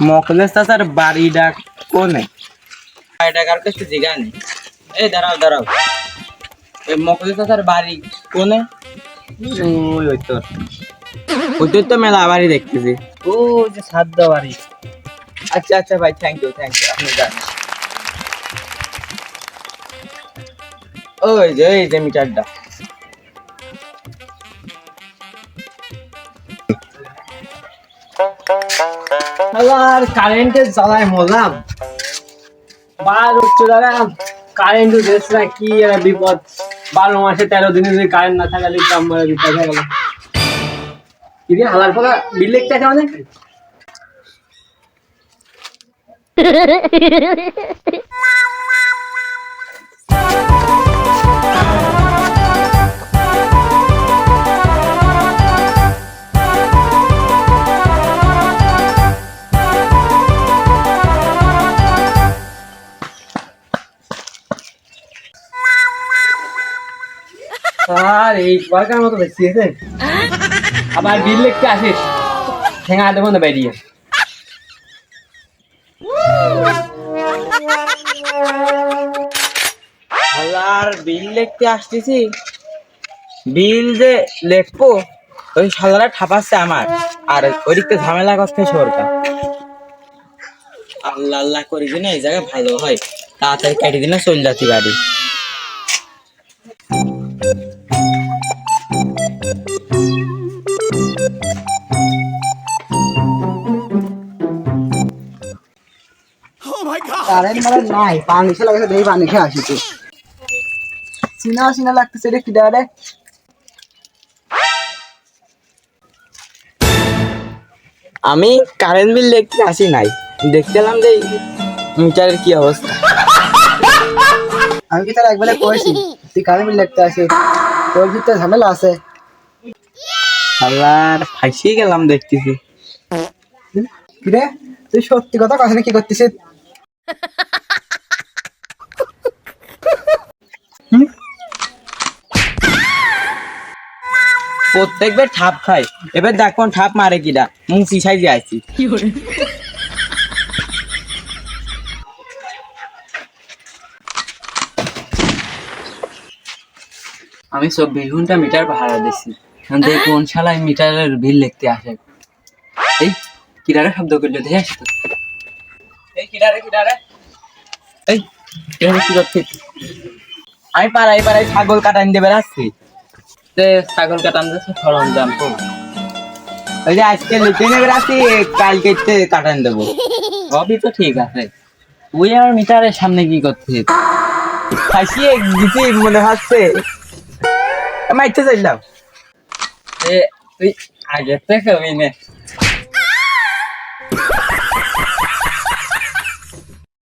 মকলেশ চাচার বাড়িটা কোনে? বাড়িটা কার কাছে জিগা নেই। এই দাঁড়াও দাঁড়াও, এই মকলেশ চাচার বাড়ি কোনে? ওই তো মেলা বাড়ি দেখতেছি। ও যে সাদ্দ বাড়ি। আচ্ছা আচ্ছা ভাই, থ্যাংক ইউ আপনি যান। এই যে মিটারটা। আবার কারেন্টের জ্বালায় মরলাম। বার হচ্ছে দাদা, কারেন্ট দেশ না কি বিপদ। 12 মাসে 13 দিনে যদি কারেন্ট না থাকলে আমার বিপদ হয়ে গেল। কিরে হালার পরা বিল লিখতে আছে অনেক। আর এই বারকার মতো বেশি আছে। আবার বিল লিখতে আসিস, ঠেঙা দেবো না বেরিয়ে। আর বিল লিখতে আসতেছি, বিল যে লেখবো ওই সালারা ঠাপাচ্ছে আমার, আর ওইদিকে ঝামেলা করছে সরকার। আল্লাহ আল্লাহ করি কিনা এই জায়গায় ভালো হয়, তাড়াতাড়ি কেটে দিলে চলে যাচ্ছি বাড়ি। কারেন্ট মানে নাই, পানি এসে লাগাছে, দেখি পানি খেয়ে আসি তো। চিনা চিনা লাগতেছে রে, কি রে? আমি কারেন্ট বিল দেখতে আসি নাই, দেখতেলাম যে মিটারের কি অবস্থা। আমি কি তার একবারে কইছি তুই কারেন্ট বিল দেখতে আসিস, তোর ভিতরে ঝামেলা আছে। আল্লাহ ফাঁসিয়ে গেলাম দেখতেছি। কি রে, তুই সত্যি কথা কাছে কি করতেছিস? প্রত্যেকবার ঠাপ খাই, এবার দেখ কোন ঠাপ মারে কিনা, মুখ পিছাই দিয়ে আসছি। আমি 24 ঘন্টা মিটার ভাড়া দিচ্ছি, কোন শালায় মিটারের বিল লিখতে আসে। এই কিরারে শব্দ করলে দেখে আসতো। এই কিরারে এই কিরারে কি করছিস? আমি পাড়াই ছাগল কাটান দেবে আসছি, ছাগল কাটান দিচ্ছে সরঞ্জাম তো। ওই যে আজকে লিখে নেবে আসছি, কালকে কাটান দেবো। সবই তো ঠিক আছে, তুই আর মিটারের সামনে কি করছিস? ফাঁসিয়ে গেছি মনে হচ্ছে। মাইতে চাইলাম তুই আগে থেকে